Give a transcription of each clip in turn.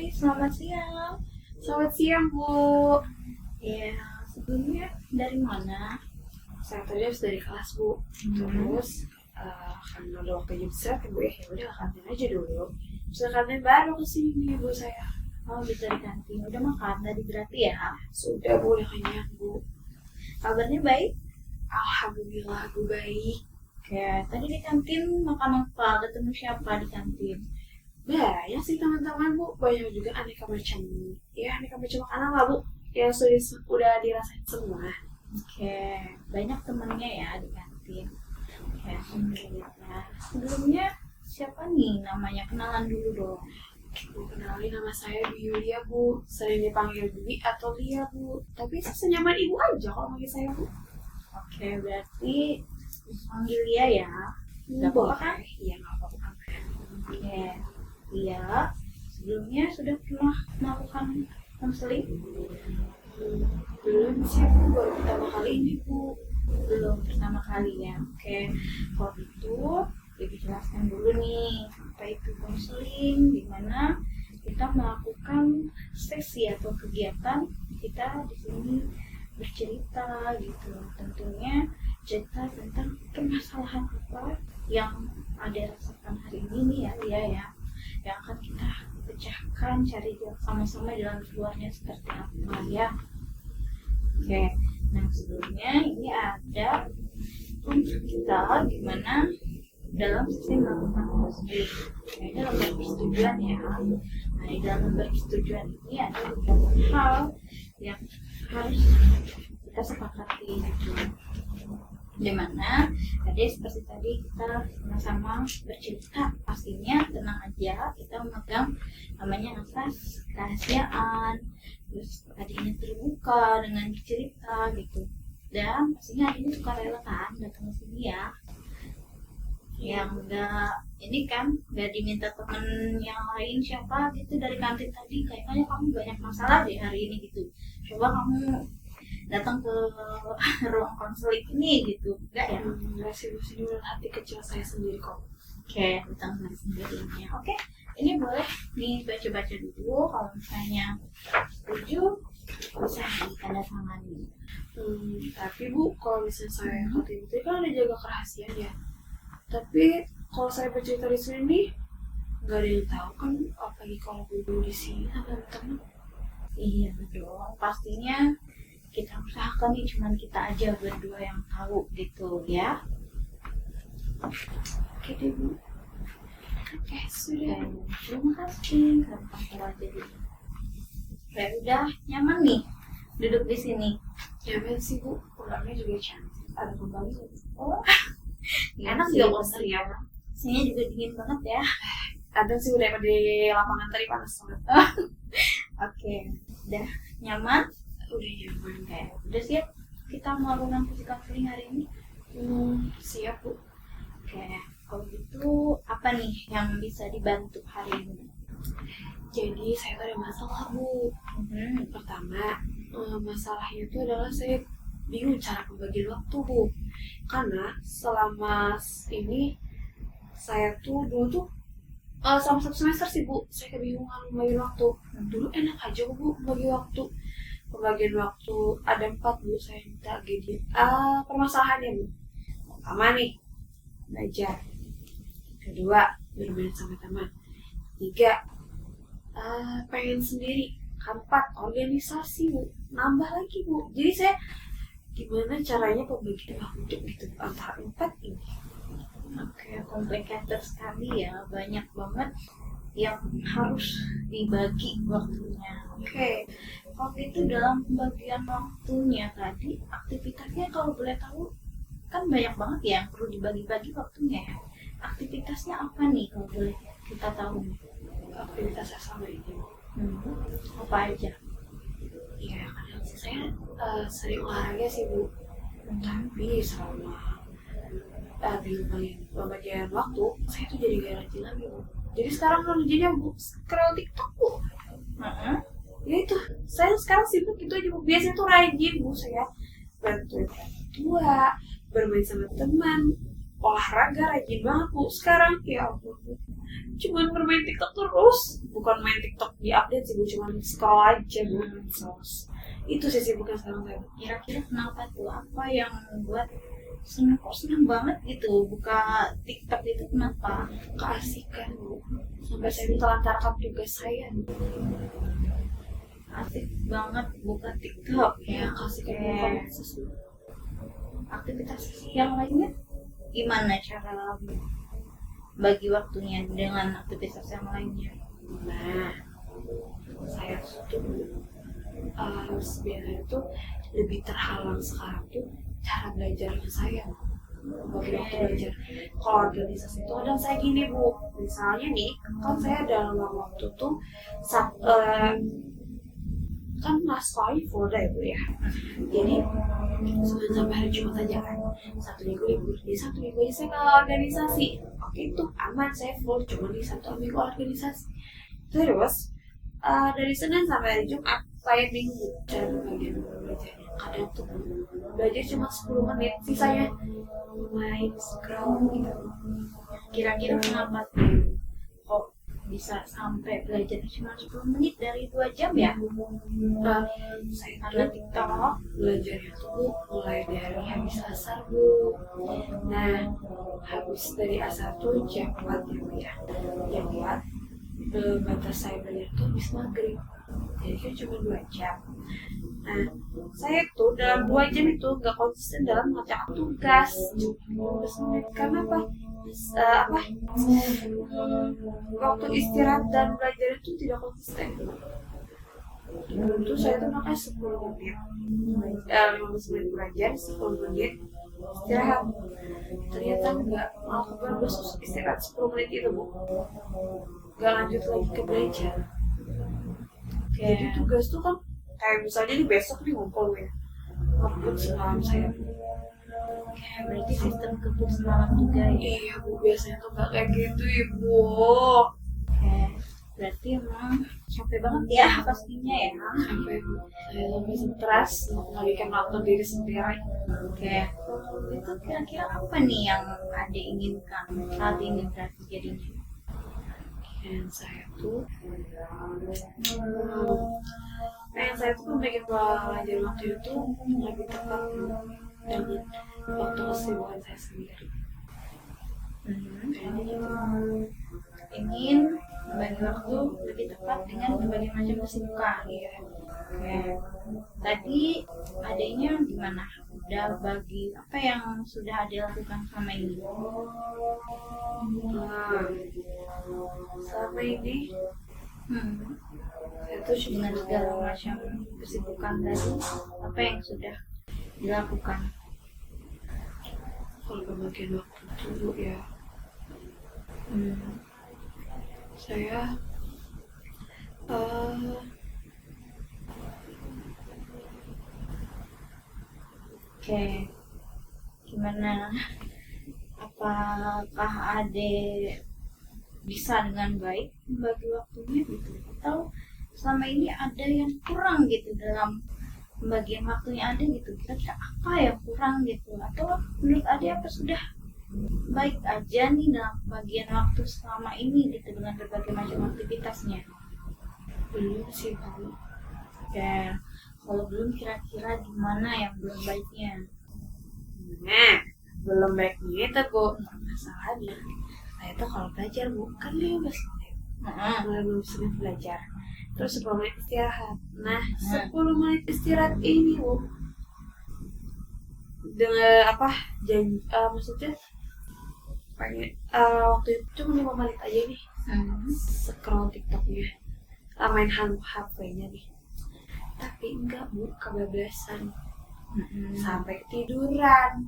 selamat siang. Selamat siang, Bu. Ya, sebelumnya dari mana? Saya tadi habis dari kelas, Bu. Terus, karena udah waktu jam istirahat, Bu, ya udah ke kantin aja dulu. Terus ke kantin baru kesini nih, Bu, saya. Oh, bisa di kantin. Udah makan tadi berarti ya? Sudah, Bu, udah kenyang, Bu. Kabarnya baik? Alhamdulillah, Bu, baik. Oke, tadi di kantin makan apa? Ketemu siapa di kantin? Banyak sih teman-teman, Bu. Banyak juga aneka macam makanan lah, Bu. Yang udah dirasain semua. Oke, banyak temennya ya di kantin. Oke, alhamdulillah. Sebelumnya siapa nih namanya? Kenalan dulu dong. Bu, kenalin nama saya Bu Yulia, Bu. Sering dipanggil Bibi atau Lia, Bu. Tapi senyaman Ibu aja kalau manggil saya, Bu. Oke, berarti panggil dia ya. Gak apa-apa kan? Iya, nggak apa-apa. Oke, iya. Sebelumnya sudah pernah melakukan konseling? Belum sih, Bu. Baru pertama kali ini, Bu. Belum pertama kali ya. Oke, kalau gitu Ibu jelaskan dulu nih apa itu konseling, di mana kita melakukan sesi atau kegiatan kita di sini bercerita gitu. Tentunya cerita tentang permasalahan apa yang ada rasakan hari ini nih ya, Lia ya, yang akan kita pecahkan, cari sama-sama jalan keluarnya seperti apa ya. Oke, nah sebelumnya ini ada untuk kita gimana dalam sesi melakukan konseling. Nah, ini lembar persetujuan ya. Nah, di dalam lembar persetujuan ini ada beberapa hal yang harus kita sepakati gitu. Dimana tadi seperti tadi kita sama-sama bercerita, pastinya tenang aja, kita memegang namanya asas kerahasiaan, terus tadinya terbuka dengan bercerita gitu, dan pastinya ini suka rela kan datang ke sini ya, yang enggak ini kan enggak diminta temen yang lain siapa gitu dari kantin tadi, kayaknya kamu banyak masalah deh hari ini gitu, coba kamu datang ke ruang konseling ini gitu, enggak ya? Enggak sih, Bu. Sini menurut hati kecil saya sendiri kok. Oke, datang dari sendirinya. Oke, ini boleh nih baca-baca dulu, kalau misalnya setuju bisa ditanda tangani. Tapi Bu, kalau misalnya saya kantin itu kan ada jaga kerahasiaan ya. Tapi kalau saya bercerita di sini, nggak ada yang tahu kan, apalagi kalau Bu di sini sama teman. Iya betul, pastinya kita usahakan nih cuman kita aja berdua yang tahu gitu ya. Oke deh, Bu. Oke, sudah. Dan terima kasih gampang kalau jadi. Kayak udah nyaman nih duduk di sini. Nyaman sih, Bu. Pulangnya juga cantik. Ada kembangnya. Oh, Enak sih ya, bener ya. Sini juga dingin banget ya. Ada sih udah di lapangan tadi panas banget. Oke, udah nyaman. Udah nyaman. Oke, udah siap kita melakukan sesi konseling hari ini. Siap, Bu. Oke, kalau gitu apa nih yang bisa dibantu hari ini? Jadi saya tuh ada masalah, Bu. Pertama, masalahnya itu adalah saya bingung cara membagi waktu, Bu. Karena selama ini saya tuh dulu tuh selama 1 semester sih, Bu, saya kebingungan membagi waktu. Dulu enak aja, Bu, membagi waktu. Pembagian waktu ada 4, Bu. Saya minta gaji. Permasalahannya, Bu. Pertama nih, belajar. Kedua, bermain sama teman. 3, pengen sendiri. 4, organisasi, Bu. Nambah lagi, Bu. Jadi saya gimana caranya pembagian waktu gitu antara 4 ini? Oke, complicated sekali ya, banyak banget yang harus dibagi waktunya. Oke, waktu itu dalam pembagian waktunya tadi, aktivitasnya kalau boleh tahu kan banyak banget ya yang perlu dibagi-bagi waktunya ya. Aktivitasnya apa nih kalau boleh kita tahu? Aktivitas saya selama ini. Apa aja? Iya, kadang sih saya sering olahraga sih, Bu. Tapi selama di pembagian waktu, saya tuh jadi gak rajin lagi, Bu. Jadi sekarang rajinnya, Bu, scroll TikTok, Bu. Ya itu, saya sekarang sibuk gitu aja, Bu. Biasanya tuh rajin, Bu, saya bantuin orang tua, bermain sama teman, olahraga rajin banget, Bu. Sekarang, ya ampun, Bu. Cuman bermain TikTok terus, buka bukan main TikTok di update sih Bu, cuma scroll aja Bu. Itu sih sibuknya sekarang saya. Kira-kira kenapa tuh? Apa yang membuat senang banget gitu buka TikTok itu, kenapa? Keasikan Bu, sampai saya telantarkan tugas saya. Asik banget buka TikTok Ya ya. keasikan Oke. banget sih. Aktivitas yang lainnya gimana cara bagi waktunya dengan aktivitas yang lainnya? Nah, saya tuh biasanya tuh lebih terhalang sekarang tuh cara belajarnya saya bagi waktu belajar. Kalau organisasi itu kadang saya gini Bu, misalnya nih kan saya dalam waktu tuh kan sekolahnya full day Bu ya, jadi Senin sampai hari Jumat aja kan, Sabtu Minggu libur. Di Sabtu Minggu aja saya ke organisasi, oke itu aman, saya full cuma di Sabtu Minggu organisasi. Terus dari Senin sampai hari Jumat saya bingung cara bagian belajarnya. Kadang tuh belajar cuma 10 menit, sisanya main scroll gitu. Kira-kira kenapa tuh kok bisa sampai belajar cuma 10 menit dari 2 jam ya? Saya Karena tuh TikTok. belajarnya tuh mulai dari habis asar Bu. Nah, habis dari asar tuh jam 4 ya Bu ya. Jam 4 batas saya belajar tuh habis maghrib. Jadi kan cuma 2 jam. Nah, saya tuh dalam 2 jam itu gak konsisten dalam mengerjakan tugas. Cuma 15 menit. Karena apa? Waktu istirahat dan belajar itu tidak konsisten. Dulu saya tuh makanya 10 menit 15 menit belajar, 10 menit istirahat. Ternyata enggak, aku baru istirahat 10 menit itu Bu, gak lanjut lagi ke belajar. Jadi tugas tuh kan kayak misalnya nih besok nih ngumpul ya, ngebut semalam saya. Berarti sistem kebut semalam juga ya? Iya Bu, biasanya tuh gak kayak gitu Ibu. Oke, berarti emang capek banget ya pastinya ya. Sampai saya sampai stres mengalihkan waktu diri sendiri. Oke, itu kira-kira apa nih yang Ade inginkan saat ini berarti jadinya? Dan saya tuh pengen saya tuh membuat belajar waktu itu lebih tepat dengan waktu kesibukan saya sendiri. Kayaknya gitu. Ingin membagi waktu lebih tepat dengan berbagai macam kesibukan. Iya. Oke, tadi adanya gimana? Udah bagi apa yang sudah Ade lakukan selama ini? Nah, selama ini saya tuh Dengan segala macam kesibukan tadi, apa yang sudah dilakukan? kalau pembagian waktu dulu ya, saya Oke, gimana? Apakah Ade bisa dengan baik membagi waktunya gitu? Atau selama ini ada yang kurang gitu dalam pembagian waktunya Ade gitu? Kira-kira apa yang kurang gitu? Atau menurut Ade apa sudah baik aja nih dalam pembagian waktu selama ini gitu dengan berbagai macam aktivitasnya? belum sih Bu. Ya, kalau belum kira-kira gimana yang belum baiknya? Nah, belum baiknya itu Bu, masalahnya saya tuh kalau belajar Bu kan 15 menit mulai 15 menit belajar, terus 10 menit istirahat. Nah, 10 menit istirahat ini Bu, dengan maksudnya pengen waktu itu cuma 5 menit aja nih scroll TikToknya, main HP-nya nih, tapi enggak Bu, kebablasan sampai ketiduran.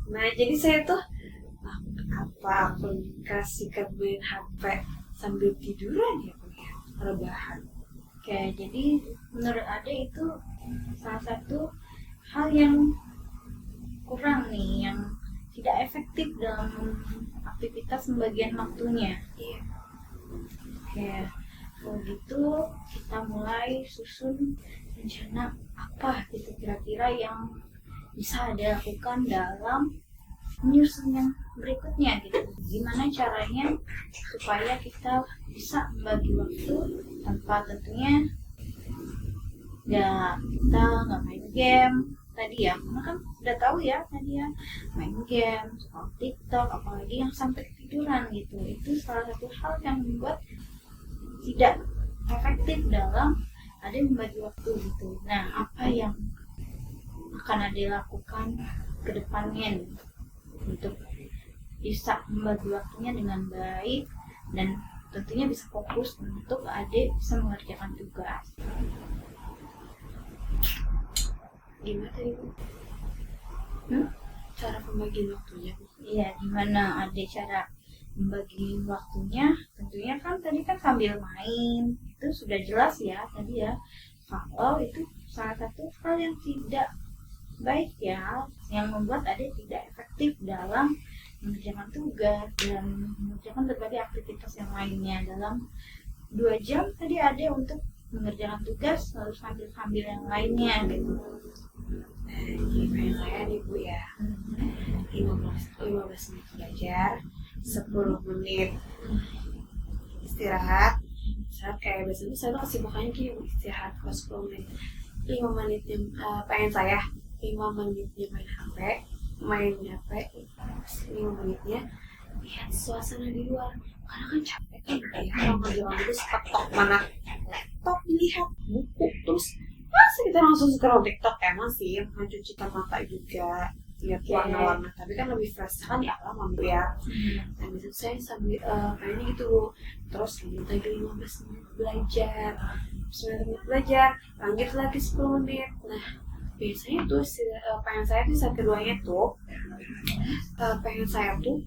Nah, jadi saya tuh apa aku kasihkan main HP sambil tiduran ya Bu ya, rebahan. Oke, jadi menurut Ade itu salah satu hal yang kurang nih, yang tidak efektif dalam aktivitas pembagian waktunya. Iya. Oke, kalau gitu kita mulai susun rencana apa gitu kira-kira yang bisa Ade lakukan dalam menyusun yang berikutnya gitu. Gimana caranya supaya kita bisa membagi waktu tanpa tentunya kita nggak main game tadi ya, karena kan udah tahu ya tadi ya, main game, scroll TikTok, apalagi yang sampai tiduran gitu, itu salah satu hal yang membuat tidak efektif dalam Ade membagi waktu gitu. Nah, apa yang akan Ade lakukan ke depannya nih, untuk bisa membagi waktunya dengan baik dan tentunya bisa fokus untuk Ade bisa mengerjakan tugas. Gimana tadi Bu? Cara pembagian waktunya? Iya, gimana Ade cara membagi waktunya? Tentunya kan tadi kan sambil main, itu sudah jelas ya tadi ya, kalau itu salah satu hal yang tidak baik ya, yang membuat Ade tidak efektif dalam mengerjakan tugas dan mengerjakan berbagai aktivitas yang lainnya. Dalam 2 jam tadi Ade untuk mengerjakan tugas lalu sambil yang lainnya gitu. Pengen saya nih Bu ya, 15 menit belajar, 10 menit istirahat. Kayak biasanya saya tuh kesibukannya kayak istirahat ke 10 menit, 5 menitnya pengen saya 5 menitnya main HP, 5 menitnya lihat suasana di luar, karena kan capek kan ya kalau ngerjain itu seketok mana laptop dilihat buku terus masa kita langsung scroll TikTok. Emang sih mencucikan mata juga, lihat warna-warna, tapi kan lebih fresh kan di alam Bu ya. Nah biasanya saya sambil kayaknya gitu, terus lanjut lagi 15 menit belajar, 9 menit belajar, lanjut lagi 10 menit. Nah biasanya tuh pengen saya tuh saat keduanya tuh pengen saya tuh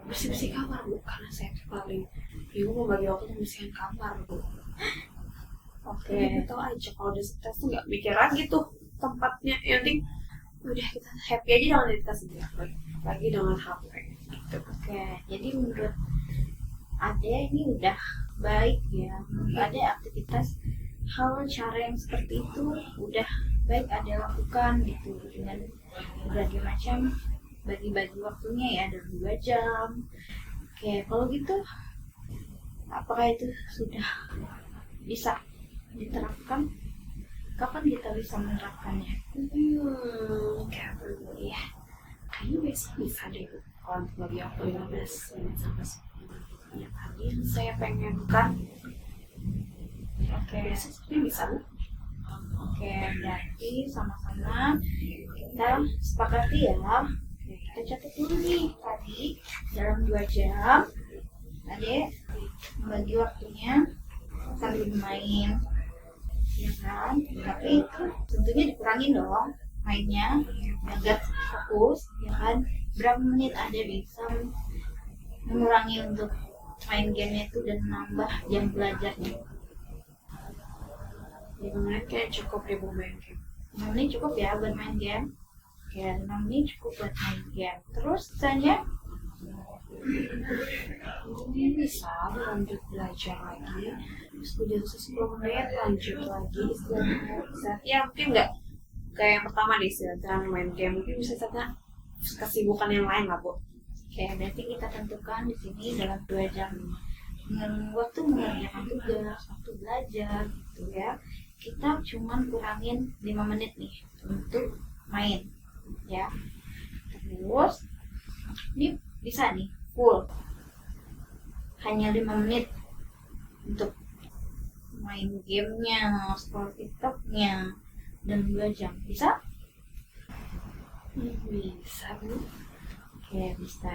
bersih-bersih kamar Bu, karena saya tuh paling bingung membagi waktu membersihkan kamar Bu. Oke. Tahu aja kalau udah stres tuh nggak mikir lagi tuh tempatnya, yang penting udah kita happy aja dengan diri kita sendiri, lagi dengan HP gitu. Oke, jadi menurut Ade ini udah baik ya, ada aktivitas hal cara yang seperti itu udah baik Ade lakukan gitu, dengan berbagai macam bagi-bagi waktunya ya dalam 2 jam. Oke, kalau gitu apakah itu sudah bisa diterapkan? Kapan kita bisa menerapkannya? Kapan ya? Kayaknya besok bisa deh kalau untuk bagi waktu 15 menit sampai 10 menit yang tadi yang saya pengen kan. Oke, Besok bisa Bu. Oke, berarti sama-sama kita sepakati ya. Oke, kita catat dulu nih tadi dalam 2 jam Ade membagi waktunya sambil main, ya kan? Tapi itu tentunya dikurangin dong mainnya agar fokus, ya kan? Berapa menit Ade bisa mengurangi untuk main game itu dan menambah jam belajarnya? 5 menit kayak cukup deh Bu main game. 5 menit cukup ya buat main game. Oke, 5 menit cukup buat main game. Terus sisanya Mungkin bisa lanjut belajar lagi, terus udah 10 menit lanjut lagi istirahat. Ya mungkin nggak kayak yang pertama deh istirahat main game, mungkin bisa saja kesibukan yang lain lah Bu. Oke, berarti kita tentukan di sini dalam 2 jam waktu mengerjakan tugas, waktu belajar gitu ya. Kita cuman kurangin 5 menit nih untuk main ya. Terus ini bisa nih full hanya 5 menit untuk main gamenya, scroll TikToknya, dan 2 jam bisa? Bisa Bu. Oke, bisa.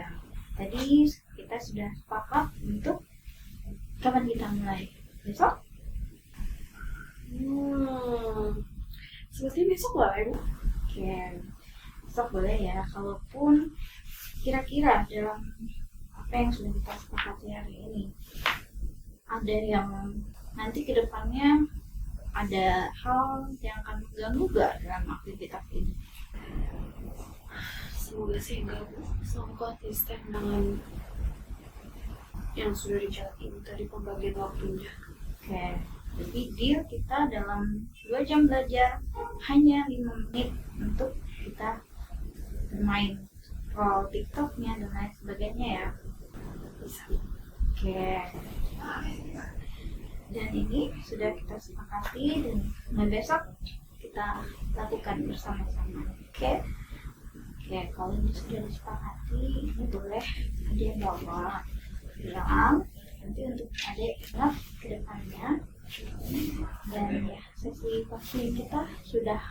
Tadi kita sudah sepakat untuk kapan kita mulai? Besok? Sepertinya besok boleh Bu. Oke, besok boleh ya. Kalaupun kira-kira dalam apa yang sudah kita sepakati hari ini ada yang nanti ke depannya ada hal yang akan mengganggu gak dalam aktivitas ini? Semoga sih enggak Bu. Semoga konsisten dengan yang sudah dijalanin tadi pembagian waktunya. Oke, jadi deal kita dalam 2 jam belajar hanya 5 menit untuk kita bermain scroll TikToknya dan lain sebagainya ya. Bisa. Oke. Dan ini sudah kita sepakati dan mulai besok kita lakukan bersama-sama. Oke. Oke, kalau ini sudah disepakati, ini boleh ada bawa bilang nanti untuk adik ingat ke depannya. Dan ya, sesi coaching kita sudah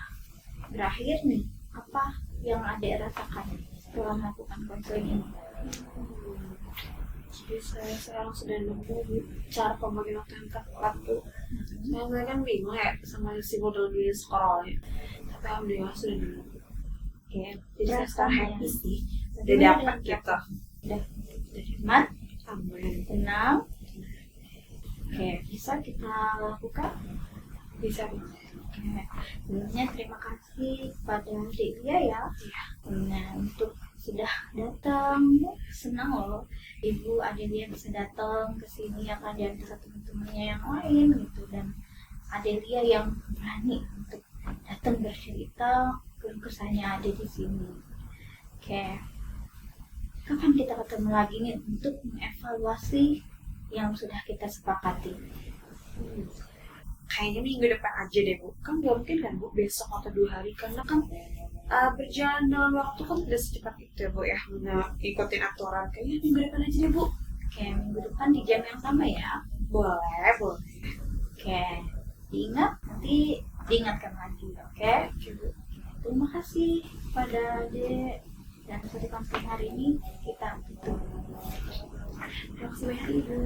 berakhir nih. Apa yang adik rasakan setelah melakukan konseling ini? Jadi saya sekarang sudah nemu cara pembagian waktu yang tepat tuh. Saya kan bingung ya sama si model dunia scrollnya. Tapi alhamdulillah sudah nemu. Oke, Jadi saya sekarang happy sih. Udah Bagaimana dapat dengan gitu. Udah hemat, Amin. tenang. Oke, bisa kita lakukan. Bisa. Oke, sebelumnya terima kasih kepada Dek Lia ya. Nah, untuk sudah datang, senang loh Ibu Adelia bisa datang ke sini ya kan, dan ke teman-temannya yang lain gitu, dan Adelia yang berani untuk datang bercerita kesahnya ada di sini. Oke, kapan kita ketemu lagi nih untuk mengevaluasi yang sudah kita sepakati? Kayaknya minggu depan aja deh Bu. Kan gak mungkin kan Bu besok atau 2 hari. Karena kan berjalan dalam waktu kan tidak secepat itu ya Bu ya. Ikutin aturan. Kayaknya minggu depan aja deh Bu. Oke, minggu depan di jam yang sama ya. Boleh. Oke, diingat, nanti diingatkan lagi. Oke, terima kasih pada Dek, dan sesi konseling hari ini kita tutup. Terima kasih banyak Ibu.